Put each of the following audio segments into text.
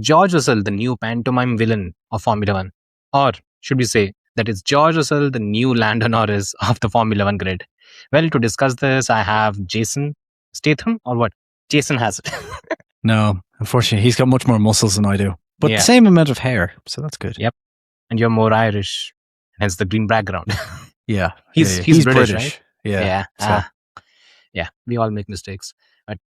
George Russell the new pantomime villain of Formula One? Or should we say that it's George Russell the new Lando Norris of the Formula One grid? Well, to discuss this, I have Jason Statham, or what? Jason has it. No, unfortunately, he's got much more muscles than I do, but Yeah. the same amount of hair, so that's good. Yep. And you're more Irish, hence the green background. Yeah, He's British, right? Yeah, Yeah. We all make mistakes. But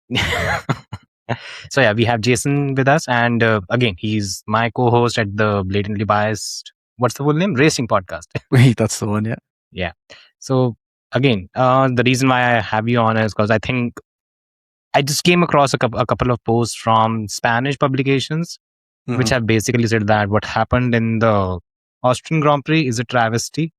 so yeah, we have Jason with us, and again, he's my co-host at the Blatantly Biased. What's the full name? Racing podcast. Wait, that's the one. Yeah. Yeah. So again, the reason why I have you on is because I think I just came across a couple of posts from Spanish publications, which have basically said that what happened in the Austrian Grand Prix is a travesty.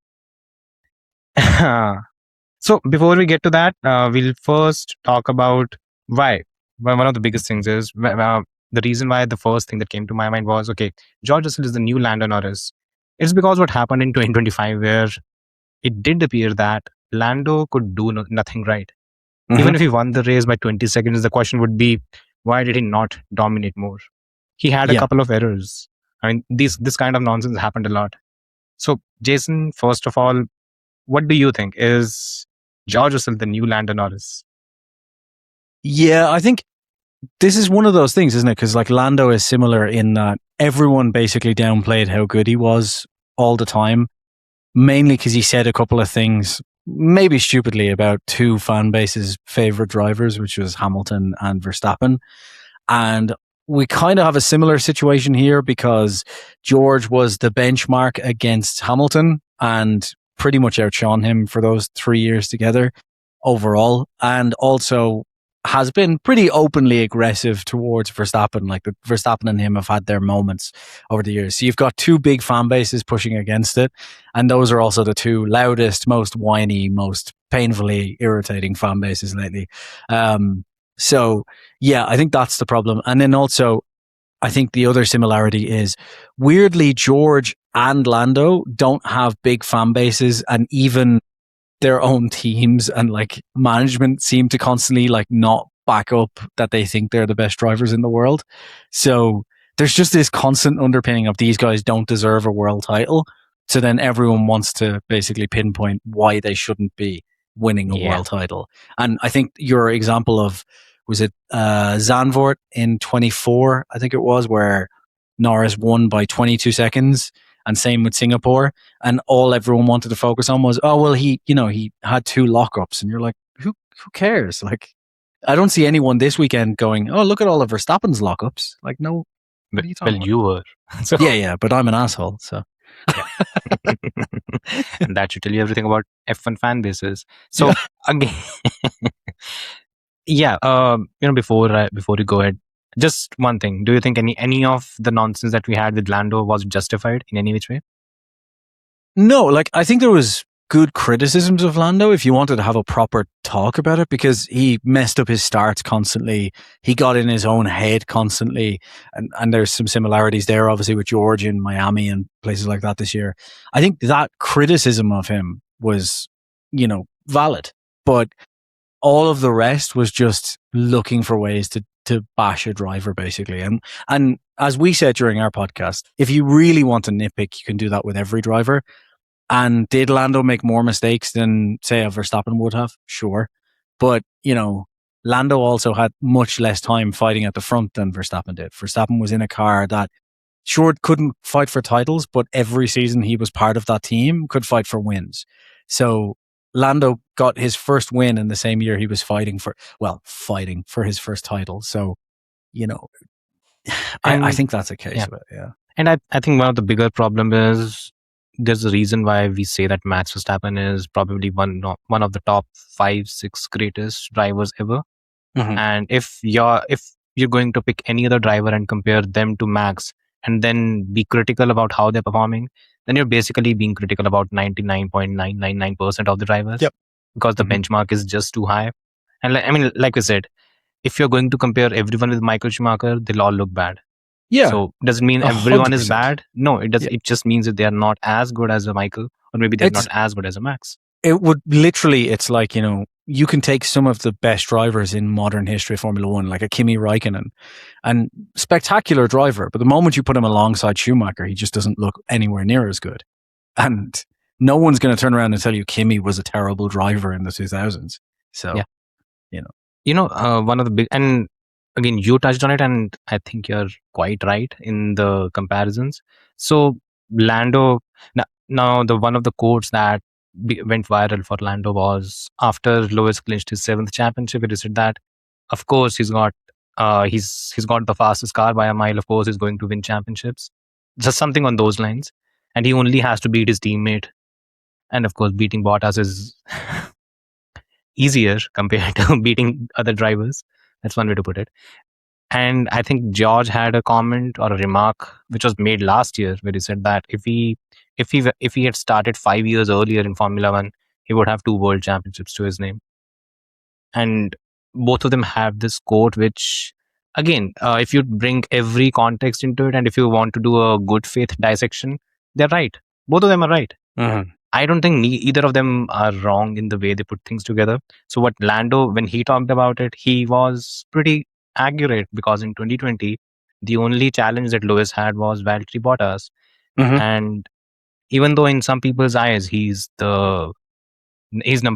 So before we get to that, we'll first talk about why. Well, one of the biggest things is the reason why the first thing that came to my mind was, okay, George Russell is the new Lando Norris. It's because what happened in 2025 where it did appear that Lando could do nothing right. Even if he won the race by 20 seconds, the question would be, why did he not dominate more? He had a couple of errors. I mean, this kind of nonsense happened a lot. So, Jason, first of all, what do you think? Is George Russell the new Lando Norris? Yeah, I think this is one of those things, isn't it? Because like Lando is similar in that everyone basically downplayed how good he was all the time, mainly because he said a couple of things, maybe stupidly, about two fan bases' favorite drivers, which was Hamilton and Verstappen. And we kind of have a similar situation here because George was the benchmark against Hamilton and pretty much outshone him for those 3 years together overall. And also has been pretty openly aggressive towards Verstappen. Like Verstappen and him have had their moments over the years. So you've got two big fan bases pushing against it. And those are also the two loudest, most whiny, most painfully irritating fan bases lately. So yeah, I think that's the problem. And then also, I think the other similarity is weirdly, George and Lando don't have big fan bases, and even their own teams and like management seem to constantly like not back up that they think they're the best drivers in the world. So there's just this constant underpinning of these guys don't deserve a world title. So then everyone wants to basically pinpoint why they shouldn't be winning a world title. And I think your example of, was it Zandvoort in 24, I think it was, where Norris won by 22 seconds. And same with Singapore. And all everyone wanted to focus on was, oh, well, he had two lockups. And you're like, who cares? Like, I don't see anyone this weekend going, oh, look at all of Verstappen's lockups. Like, no. Well, you were. So. Yeah, but I'm an asshole. So. And that should tell you everything about F1 fan bases. So, again, before you go ahead, just one thing. Do you think any of the nonsense that we had with Lando was justified in any which way? No, like I think there was good criticisms of Lando if you wanted to have a proper talk about it, because he messed up his starts constantly. He got in his own head constantly. And there's some similarities there, obviously, with George in Miami and places like that this year. I think that criticism of him was, valid. But all of the rest was just looking for ways to bash a driver, basically. And as we said during our podcast, if you really want to nitpick, you can do that with every driver. And did Lando make more mistakes than, say, a Verstappen would have? Sure. But, Lando also had much less time fighting at the front than Verstappen did. Verstappen was in a car that, sure, couldn't fight for titles, but every season he was part of that team, could fight for wins. So Lando got his first win in the same year he was fighting for his first title. So, I think that's a case of it. Yeah. And I think one of the bigger problems is there's a reason why we say that Max Verstappen is probably one of the top 5-6 greatest drivers ever. Mm-hmm. And if you're going to pick any other driver and compare them to Max and then be critical about how they're performing, then you're basically being critical about 99.999% of the drivers. Yep. Because the benchmark is just too high. And like we said, if you're going to compare everyone with Michael Schumacher, they'll all look bad. Yeah. So doesn't mean everyone is bad. No, it does. Yeah. It just means that they are not as good as a Michael, or maybe they're not as good as a Max. it would literally, it's like, you can take some of the best drivers in modern history of Formula One, like a Kimi Räikkönen, and spectacular driver. But the moment you put him alongside Schumacher, he just doesn't look anywhere near as good. And no one's going to turn around and tell you Kimi was a terrible driver in the 2000s. So, Yeah. you know, one of the big, and again, you touched on it, and I think you're quite right in the comparisons. So Lando, now the one of the quotes that went viral for Lando was after Lewis clinched his 7th championship. He said that, of course, he's got the fastest car by a mile. Of course, he's going to win championships. Just something on those lines, and he only has to beat his teammate. And of course, beating Bottas is easier compared to beating other drivers. That's one way to put it. And I think George had a comment or a remark which was made last year where he said that if he had started 5 years earlier in Formula One, he would have 2 world championships to his name. And both of them have this quote, which again, if you bring every context into it, and if you want to do a good faith dissection, they're right. Both of them are right. Mm-hmm. I don't think either of them are wrong in the way they put things together. So what Lando, when he talked about it, he was pretty accurate, because in 2020, the only challenge that Lewis had was Valtteri Bottas. Mm-hmm. And even though in some people's eyes he's number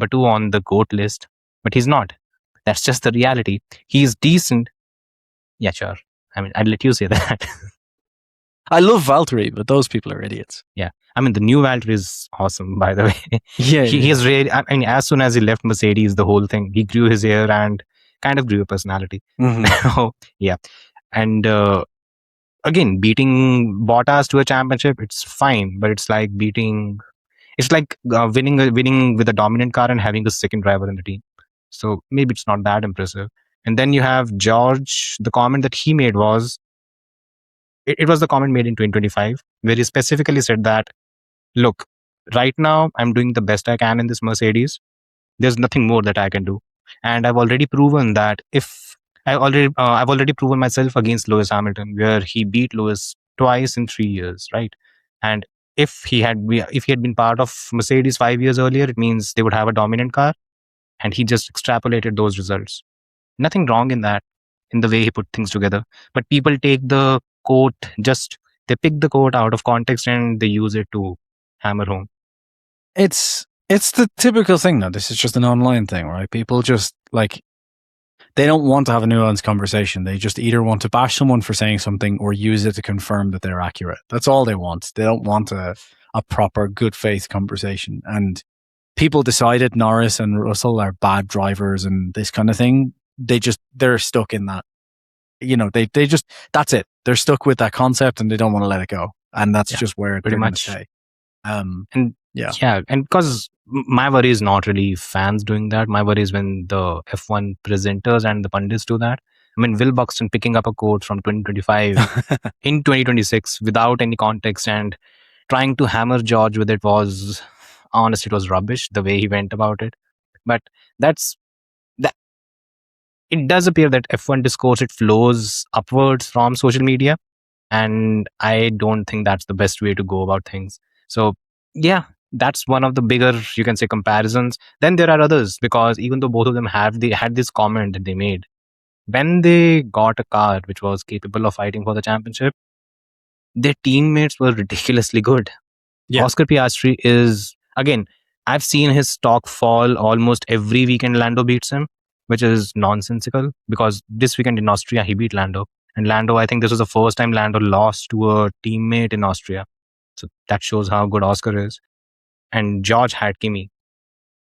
2 on the GOAT list, but he's not. That's just the reality. He's decent. Yeah, sure. I mean, I'd let you say that. I love Valtteri, but those people are idiots. Yeah. I mean, the new Valtteri is awesome, by the way. Yeah, he is really, I mean, as soon as he left Mercedes, the whole thing, he grew his hair and kind of grew a personality. Mm-hmm. Yeah. And again, beating Bottas to a championship, it's fine, but it's like winning with a dominant car and having a second driver in the team. So maybe it's not that impressive. And then you have George. The comment that he made was, it was the comment made in 2025, where he specifically said that, look, right now I'm doing the best I can in this Mercedes. There's nothing more that I can do, and I've already proven that I've already proven myself against Lewis Hamilton, where he beat Lewis twice in 3 years, right? And if he had been part of Mercedes 5 years earlier, it means they would have a dominant car, and he just extrapolated those results. Nothing wrong in that, in the way he put things together. But people take the quote, they pick the quote out of context and they use it to hammer home. It's the typical thing though. This is just an online thing, right? People just they don't want to have a nuanced conversation. They just either want to bash someone for saying something or use it to confirm that they're accurate. That's all they want. They don't want a proper good faith conversation. And people decided Norris and Russell are bad drivers and this kind of thing. They're stuck in that. They just, that's it. They're stuck with that concept and they don't want to let it go. And that's just where pretty they're going to much. stay. And because my worry is not really fans doing that. My worry is when the F1 presenters and the pundits do that. I mean, Will Buxton picking up a quote from 2025 in 2026 without any context and trying to hammer George with it was, honestly, it was rubbish the way he went about it. But it does appear that F1 discourse, it flows upwards from social media, and I don't think that's the best way to go about things. So yeah, that's one of the bigger, you can say, comparisons. Then there are others, because even though both of them had this comment that they made when they got a car which was capable of fighting for the championship, their teammates were ridiculously good. Yeah. Oscar Piastri is, again, I've seen his stock fall almost every weekend Lando beats him, which is nonsensical, because this weekend in Austria he beat Lando. And Lando, I think this was the first time Lando lost to a teammate in Austria. So that shows how good Oscar is. And George had Kimi.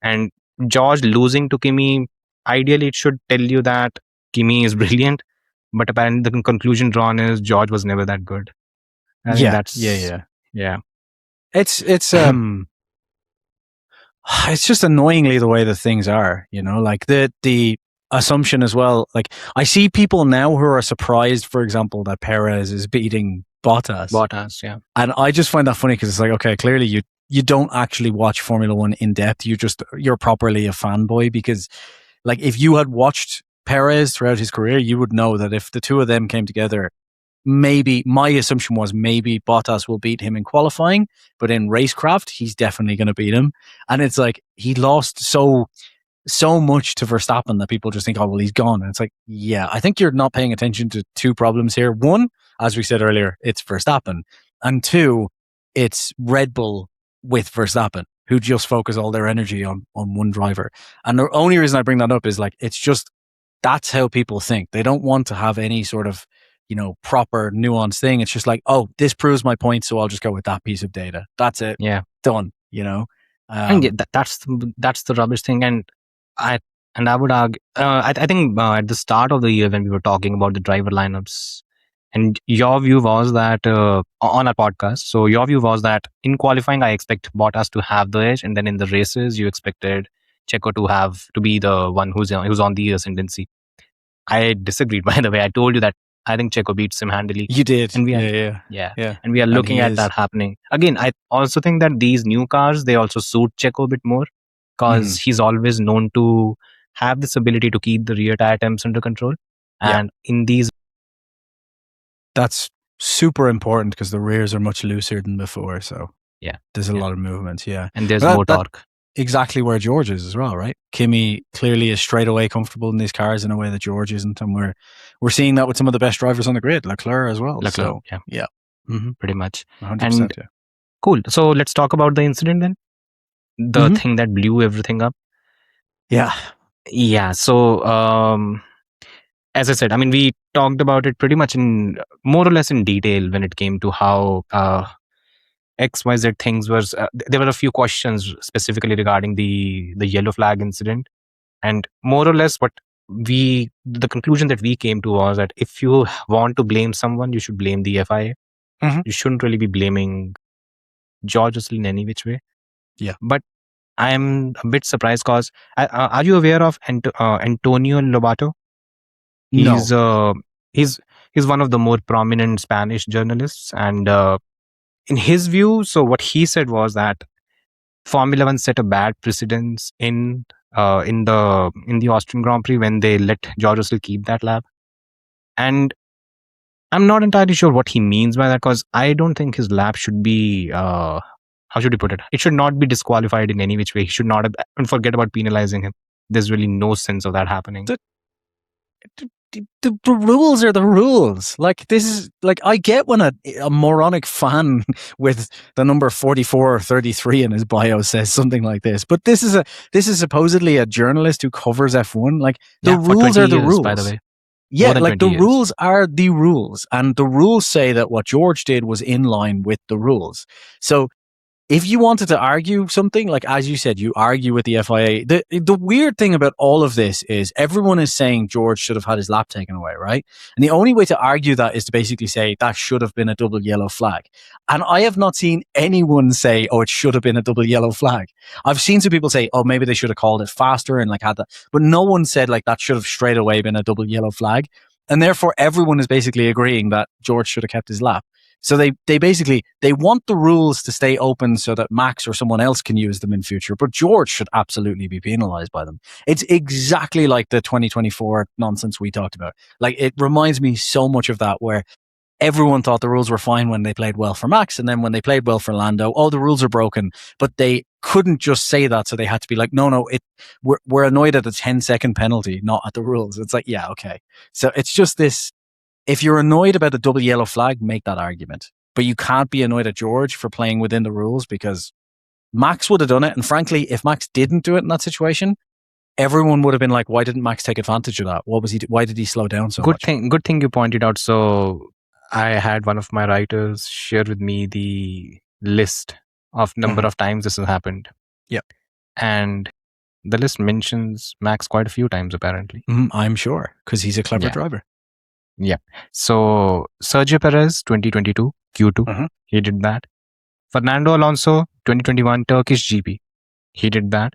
And George losing to Kimi, ideally it should tell you that Kimi is brilliant. But apparently the conclusion drawn is George was never that good. I think that's... Yeah. It's it's just annoyingly the way that things are, like the assumption as well. Like, I see people now who are surprised, for example, that Perez is beating Bottas. Yeah. And I just find that funny because it's like, okay, clearly you don't actually watch Formula One in depth. You're properly a fanboy, because like if you had watched Perez throughout his career, you would know that if the two of them came together, maybe my assumption was maybe Bottas will beat him in qualifying, but in racecraft, he's definitely going to beat him. And it's like he lost so much to Verstappen that people just think, oh, well, he's gone. And it's like, yeah, I think you're not paying attention to two problems here. One, as we said earlier, it's Verstappen. And two, it's Red Bull with Verstappen, who just focus all their energy on one driver. And the only reason I bring that up is like, it's just, that's how people think. They don't want to have any sort of, proper nuanced thing. It's just like, oh, this proves my point, so I'll just go with that piece of data. That's it. Yeah. Done, And that's the rubbish thing. And I would argue, I think at the start of the year when we were talking about the driver lineups, and your view was that on our podcast, so your view was that in qualifying, I expect Bottas to have the edge, and then in the races, you expected Checo to be the one who's on the ascendancy. I disagreed, by the way. I told you that I think Checo beats him handily. You did. And yeah. And we are looking at that happening. Again, I also think that these new cars, they also suit Checo a bit more because he's always known to have this ability to keep the rear tire temps under control. And in these... That's super important because the rears are much looser than before. So there's a lot of movement. Yeah. And there's more torque. Exactly where George is as well, right? Kimi clearly is straight away comfortable in these cars in a way that George isn't, and we're seeing that with some of the best drivers on the grid, Leclerc as well. Pretty much. 100%. And cool. So let's talk about the incident then. The thing that blew everything up. Yeah. So as I said, I mean, we talked about it pretty much in more or less in detail when it came to how XYZ things was. There were a few questions specifically regarding the yellow flag incident, and more or less the conclusion that we came to was that if you want to blame someone, you should blame the FIA. You shouldn't really be blaming George Russell in any which way. Yeah, but I am a bit surprised because are you aware of Antonio Lobato? He's one of the more prominent Spanish journalists, and in his view, so what he said was that Formula One set a bad precedence in the Austrian Grand Prix when they let George Russell keep that lap. And I'm not entirely sure what he means by that, because I don't think his lap should be how should he put it? It should not be disqualified in any which way. He should not have, and forget about penalizing him. There's really no sense of that happening. The rules are the rules. Like, this is like, I get when a moronic fan with the number 44 or 33 in his bio says something like this, but this is supposedly a journalist who covers F1. Like, the rules are the rules, by the way. Yeah, like the rules are the rules, and the rules say that what George did was in line with the rules. So if you wanted to argue something, like, as you said, you argue with the FIA. The weird thing about all of this is everyone is saying George should have had his lap taken away, right? And the only way to argue that is to basically say that should have been a double yellow flag. And I have not seen anyone say, oh, it should have been a double yellow flag. I've seen some people say, oh, maybe they should have called it faster and like had that. But no one said like that should have straight away been a double yellow flag. And therefore, everyone is basically agreeing that George should have kept his lap. So they basically, they want the rules to stay open so that Max or someone else can use them in future, but George should absolutely be penalized by them. It's exactly like the 2024 nonsense we talked about. Like, it reminds me so much of that, where everyone thought the rules were fine when they played well for Max, and then when they played well for Lando, oh, the rules are broken. But they couldn't just say that, so they had to be like, no, we're annoyed at the 10-second penalty, not at the rules. It's like, yeah, okay. So it's just this. If you're annoyed about a double yellow flag, make that argument. But you can't be annoyed at George for playing within the rules, because Max would have done it. And frankly, if Max didn't do it in that situation, everyone would have been like, why didn't Max take advantage of that? Why did he slow down so much? Good thing you pointed out. So I had one of my writers share with me the list of number of times this has happened. Yep. And the list mentions Max quite a few times, apparently. I'm sure, because he's a clever driver. Yeah. So Sergio Perez, 2022 Q2, he did that. Fernando Alonso, 2021 Turkish GP, he did that.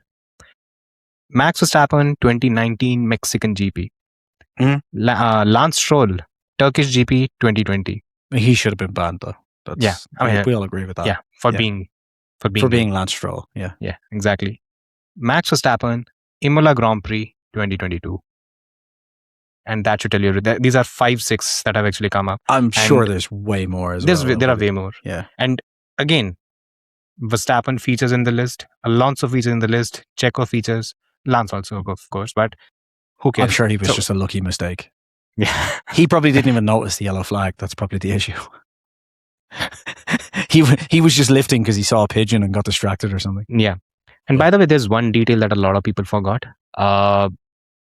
Max Verstappen, 2019 Mexican GP. Lance Stroll, Turkish GP, 2020. He should have been banned, though. We all agree with that. Yeah, for being Lance Stroll. Yeah, exactly. Max Verstappen, Imola Grand Prix, 2022. And that should tell you these are 5-6 that have actually come up. I'm sure there's way more as well. There are way more. Yeah. And again, Verstappen features in the list, Alonso features in the list, Checo features, Lance also, of course, but who cares? I'm sure he was just a lucky mistake. Yeah. He probably didn't even notice the yellow flag. That's probably the issue. he was just lifting because he saw a pigeon and got distracted or something. Yeah. And by the way, there's one detail that a lot of people forgot.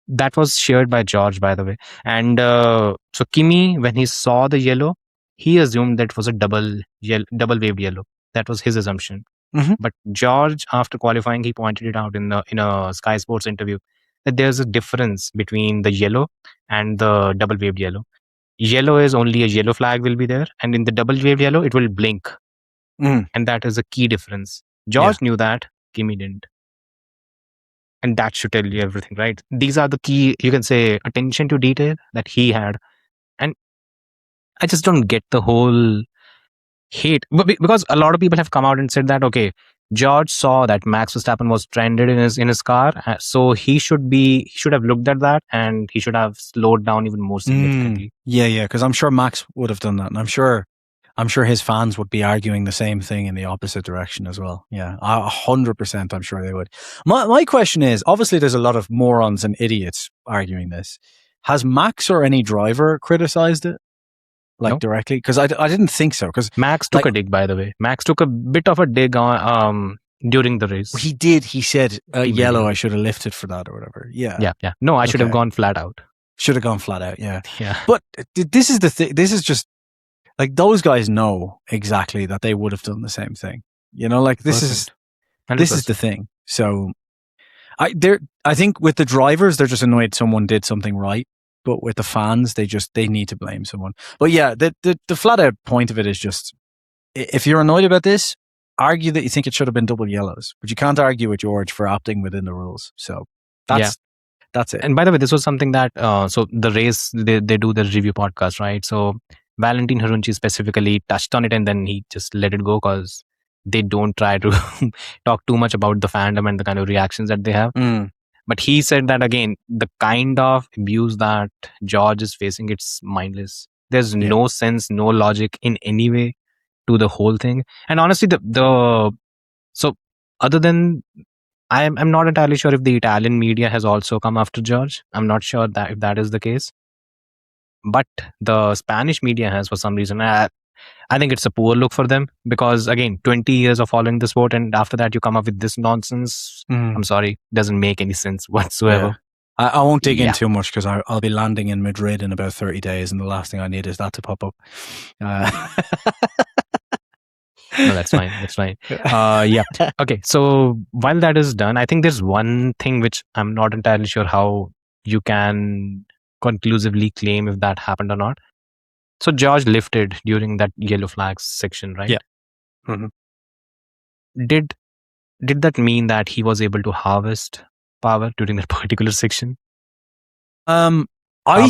That was shared by George, by the way. And so Kimi, when he saw the yellow, he assumed that it was a double waved yellow. That was his assumption. Mm-hmm. But George, after qualifying, he pointed it out in a Sky Sports interview that there's a difference between the yellow and the double waved yellow. Yellow is only a yellow flag will be there, and in the double waved yellow, it will blink. And that is a key difference. George knew that, Kimi didn't. And that should tell you everything, right? These are the key, you can say, attention to detail that he had. And I just don't get the whole hate. Because a lot of people have come out and said that, okay, George saw that Max Verstappen was stranded in his car, so he should have looked at that and he should have slowed down even more significantly. Yeah, because I'm sure Max would have done that, and I'm sure his fans would be arguing the same thing in the opposite direction as well. Yeah, 100%. I'm sure they would. My question is, obviously, there's a lot of morons and idiots arguing this. Has Max or any driver criticized it? No. Directly? Because I didn't think so. Because Max took a dig, by the way. Max took a bit of a dig on during the race. He did. He said, yellow, I should have lifted for that or whatever. Yeah. No, I should have gone flat out. Should have gone flat out, yeah. Yeah. But this is the thing. This is just, like, those guys know exactly that they would have done the same thing. You know, like, this 100%. is the thing. So, I think with the drivers, they're just annoyed someone did something right. But with the fans, they need to blame someone. But yeah, the flat out point of it is just, if you're annoyed about this, argue that you think it should have been double yellows. But you can't argue with George for opting within the rules. So that's it. And by the way, this was something that, so the race, they do the review podcast, right? So Valentin Harunchi specifically touched on it and then he just let it go because they don't try to talk too much about the fandom and the kind of reactions that they have. But he said that, again, the kind of abuse that George is facing, it's mindless. There's no sense, no logic in any way to the whole thing. And honestly, so other than, I'm not entirely sure if the Italian media has also come after George. I'm not sure that if that is the case. But the Spanish media has, for some reason. I think it's a poor look for them because, again, 20 years of following the sport and after that you come up with this nonsense. I'm sorry, doesn't make any sense whatsoever. Yeah. I won't dig in too much because I'll be landing in Madrid in about 30 days and the last thing I need is that to pop up. No, that's fine. That's fine. Okay, so while that is done, I think there's one thing which I'm not entirely sure how you can conclusively claim if that happened or not. So George lifted during that yellow flags section, right? Yeah. Mm-hmm. Did that mean that he was able to harvest power during that particular section? I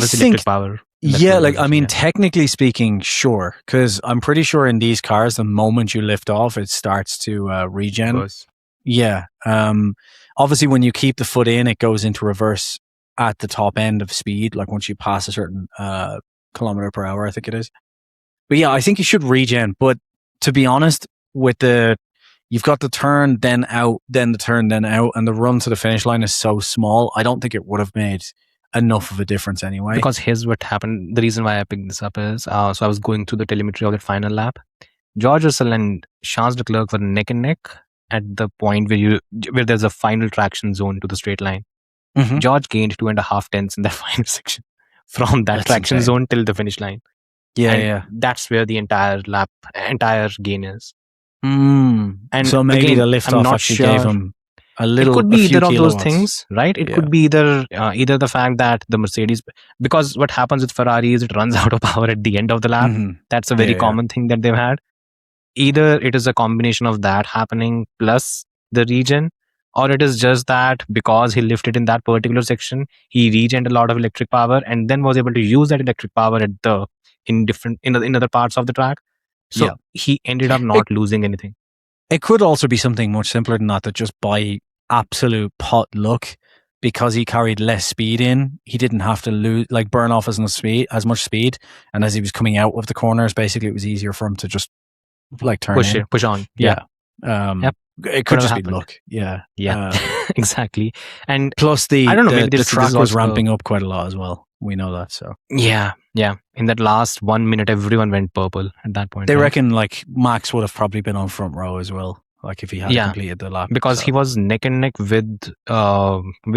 think power. Yeah, like, I mean, technically speaking, sure, because I'm pretty sure in these cars, the moment you lift off, it starts to regen. Yeah. Obviously, when you keep the foot in, it goes into reverse at the top end of speed, like once you pass a certain kilometer per hour, I think it is. But yeah, I think you should regen. But to be honest, with you've got the turn, then out, then the turn, then out, and the run to the finish line is so small, I don't think it would have made enough of a difference anyway. Because here's what happened. The reason why I picked this up is, so I was going through the telemetry of that final lap. George Russell and Charles Leclerc were neck and neck at the point where there's a final traction zone to the straight line. Mm-hmm. George gained 2.5 tenths in that final section from that traction zone till the finish line. Yeah. That's where the entire gain is. And so maybe again, the lift off actually gave him a little. It could be either of those things, right? It could be either the fact that the Mercedes, because what happens with Ferrari is it runs out of power at the end of the lap. Mm-hmm. That's a very common thing that they've had. Either it is a combination of that happening plus the regen, or it is just that because he lifted in that particular section, he regened a lot of electric power and then was able to use that electric power in other parts of the track. So he ended up not losing anything. It could also be something much simpler than that just by absolute pot luck, because he carried less speed in, he didn't have to burn off as much speed. And as he was coming out of the corners, basically it was easier for him to just turn in. Push on. Yeah. Yep. It could just be luck. Yeah. Yeah. Exactly. And plus I don't know, maybe the track was also ramping up quite a lot as well. We know that. So yeah. In that last 1 minute, everyone went purple at that point. They reckon Max would have probably been on front row as well, if he had completed the lap, because he was neck and neck with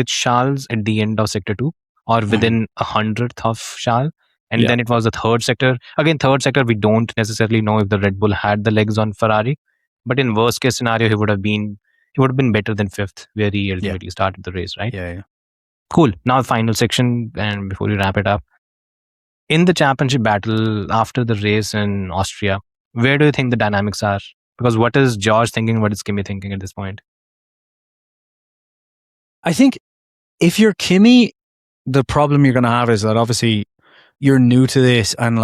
Charles at the end of sector 2, or within 100th of Charles. And then it was the third sector. Again, third sector, we don't necessarily know if the Red Bull had the legs on Ferrari. But in worst case scenario, he would have been better than 5th, where he ultimately started the race, right? Yeah. Cool. Now final section, and before we wrap it up, in the championship battle after the race in Austria, where do you think the dynamics are? Because what is George thinking? What is Kimi thinking at this point? I think if you're Kimi, the problem you're going to have is that obviously you're new to this, and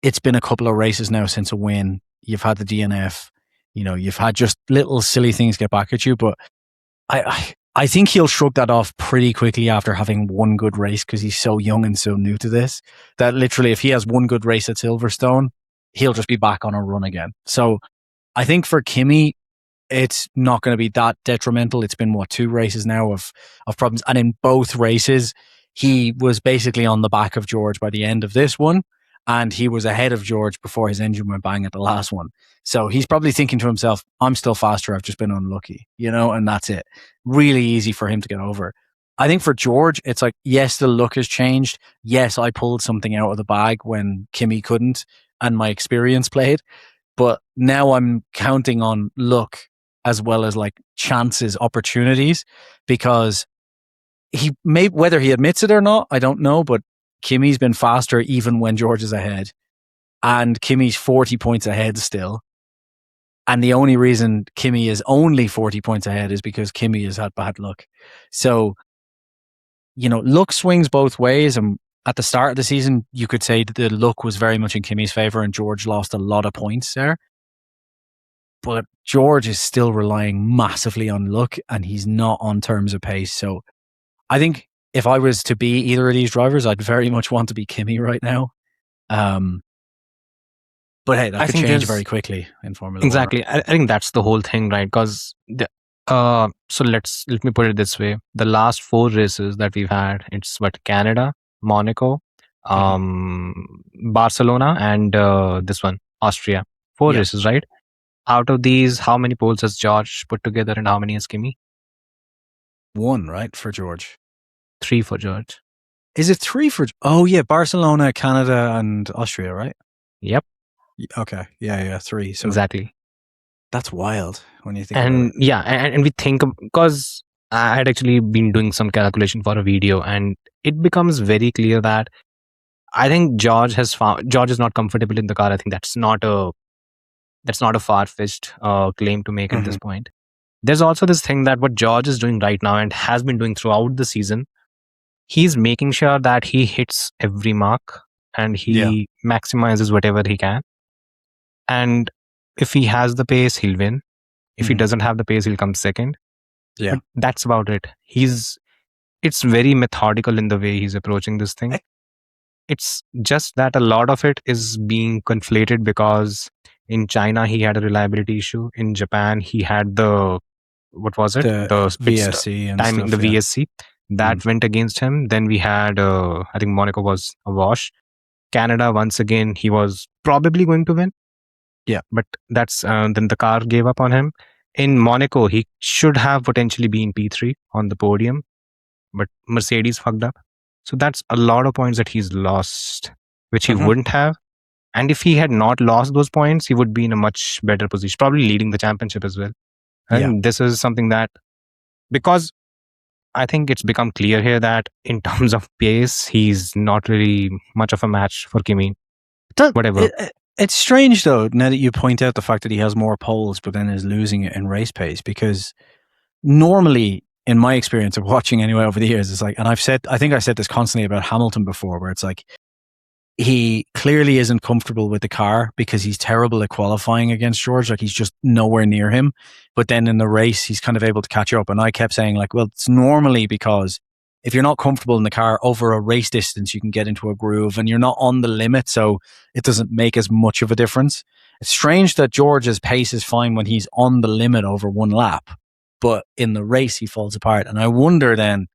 it's been a couple of races now since a win. You've had the DNF, you've had just little silly things get back at you. But I think he'll shrug that off pretty quickly after having one good race, because he's so young and so new to this, that literally if he has one good race at Silverstone, he'll just be back on a run again. So I think for Kimi, it's not going to be that detrimental. It's been 2 races now of problems, and in both races he was basically on the back of George by the end of this one, and he was ahead of George before his engine went bang at the last one. So he's probably thinking to himself, I'm still faster, I've just been unlucky, and that's it. Really easy for him to get over. I think for George, it's yes, the look has changed. Yes, I pulled something out of the bag when Kimi couldn't, and my experience played. But now I'm counting on luck as well as chances, opportunities, because whether he admits it or not, I don't know, but Kimi's been faster even when George is ahead, and Kimi's 40 points ahead still. And the only reason Kimi is only 40 points ahead is because Kimi has had bad luck. So, luck swings both ways. And at the start of the season, you could say that the luck was very much in Kimi's favor and George lost a lot of points there. But George is still relying massively on luck, and he's not on terms of pace. So I think if I was to be either of these drivers, I'd very much want to be Kimi right now. But hey, that could change very quickly in Formula 1. Exactly. I think that's the whole thing, right? Because so let me put it this way: the last 4 races that we've had, it's Canada, Monaco, Barcelona, and this one, Austria. 4 races, right? Out of these, how many poles has George put together, and how many has Kimi? 1, right, for George. 3 for George. Is it 3 for? Oh yeah, Barcelona, Canada, and Austria, right? Yep. Okay. Yeah. 3. So exactly. That's wild when you think. And and we think, because I had actually been doing some calculation for a video, and it becomes very clear that I think George is not comfortable in the car. I think that's not a far-fetched claim to make at this point. There's also this thing that what George is doing right now and has been doing throughout the season, he's making sure that he hits every mark and he maximizes whatever he can. And if he has the pace, he'll win. If he doesn't have the pace, he'll come second. Yeah. But that's about it. It's very methodical in the way he's approaching this thing. It's just that a lot of it is being conflated, because in China, he had a reliability issue. In Japan, he had the VSC and timing, stuff, the VSC. That went against him. Then we had, I think Monaco was a wash. Canada, once again, he was probably going to win. Yeah. But that's then the car gave up on him. In Monaco, he should have potentially been P3 on the podium, but Mercedes fucked up. So that's a lot of points that he's lost, which he wouldn't have. And if he had not lost those points, he would be in a much better position, probably leading the championship as well. And this is something that, because I think it's become clear here that in terms of pace, he's not really much of a match for Kimi. Whatever. It's strange, though, now that you point out the fact that he has more poles, but then is losing it in race pace, because normally, in my experience of watching anyway over the years, it's and I think I said this constantly about Hamilton before, where it's he clearly isn't comfortable with the car because he's terrible at qualifying against George. Like he's just nowhere near him. But then in the race, he's kind of able to catch up. And I kept saying like, well, it's normally because if you're not comfortable in the car over a race distance, you can get into a groove and you're not on the limit. So it doesn't make as much of a difference. It's strange that George's pace is fine when he's on the limit over one lap, but in the race, he falls apart. And I wonder then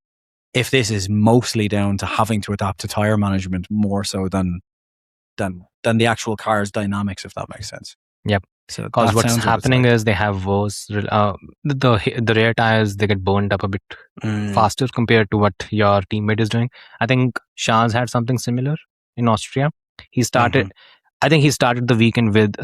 if this is mostly down to having to adapt to tire management more so than the actual car's dynamics, if that makes sense. Yep. So because what's happening is they have worse the rear tires, they get burned up a bit faster compared to what your teammate is doing. I think Charles had something similar in Austria. He started I think he started the weekend with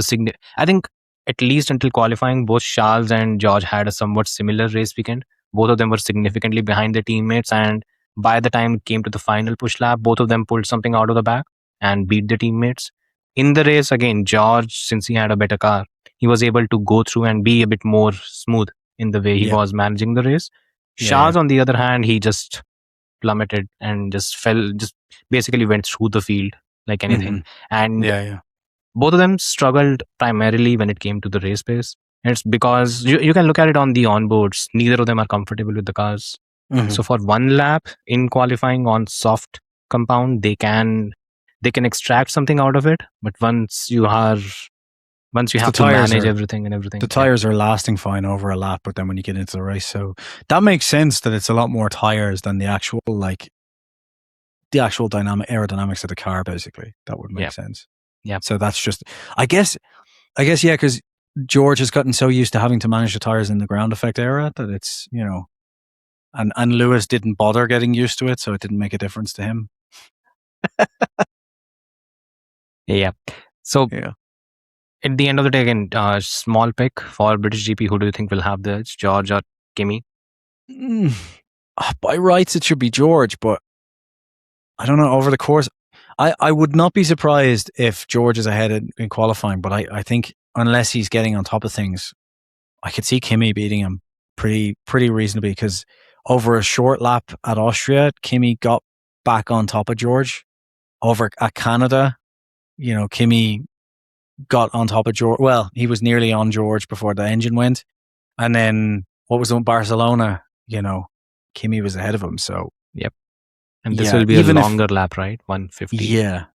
I think at least until qualifying, both Charles and George had a somewhat similar race weekend. Both of them were significantly behind their teammates, and by the time it came to the final push lap, both of them pulled something out of the bag and beat their teammates. In the race, again, George, since he had a better car, he was able to go through and be a bit more smooth in the way he was managing the race. Charles, on the other hand, he just plummeted and just basically went through the field like anything. And both of them struggled primarily when it came to the race pace. It's because you can look at it on the onboards. Neither of them are comfortable with the cars. So for one lap in qualifying on soft compound, they can extract something out of it. But once you have to manage everything, the tires are lasting fine over a lap, but then when you get into the race, so that makes sense that it's a lot more tires than the actual aerodynamics of the car. Basically, that would make sense. Yeah. So that's just, I guess, yeah, because George has gotten so used to having to manage the tires in the ground effect era that it's, and Lewis didn't bother getting used to it, so it didn't make a difference to him. Yeah. So at the end of the day, again, small pick for British GP. Who do you think will have the edge, George or Kimi? By rights, it should be George, but I don't know. Over the course, I would not be surprised if George is ahead in qualifying, but I think unless he's getting on top of things, I could see Kimi beating him pretty reasonably, because over a short lap at Austria, Kimi got back on top of George. Over at Canada, Kimi got on top of George. Well, he was nearly on George before the engine went. And then what was in Barcelona, Kimi was ahead of him. So, yep. And this will be a longer lap, right? 150. Yeah.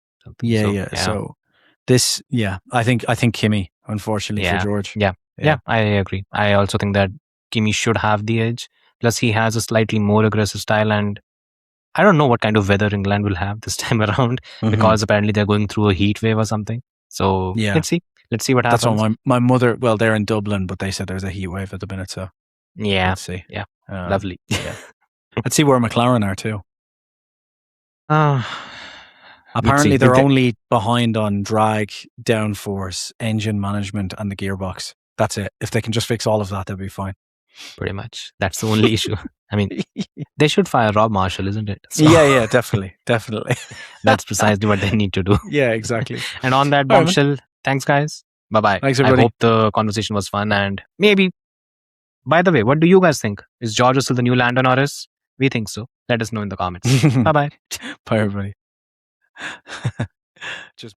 So this, I think Kimi, unfortunately, for George. Yeah, I agree. I also think that Kimi should have the edge. Plus, he has a slightly more aggressive style, and I don't know what kind of weather England will have this time around, because apparently they're going through a heat wave or something. So let's see what happens. That's what my mother. Well, they're in Dublin, but they said there's a heat wave at the minute. So let's see. Yeah, lovely. Let's see where McLaren are too. Apparently, they're only behind on drag, downforce, engine management, and the gearbox. That's it. If they can just fix all of that, they'll be fine. Pretty much. That's the only issue. I mean, they should fire Rob Marshall, isn't it? So, yeah, definitely. That's precisely what they need to do. Yeah, exactly. And on that bombshell, thanks, guys. Bye-bye. Thanks, everybody. I hope the conversation was fun, and maybe, by the way, what do you guys think? Is George Russell the new Lando Norris? We think so. Let us know in the comments. Bye-bye. Bye, everybody. Just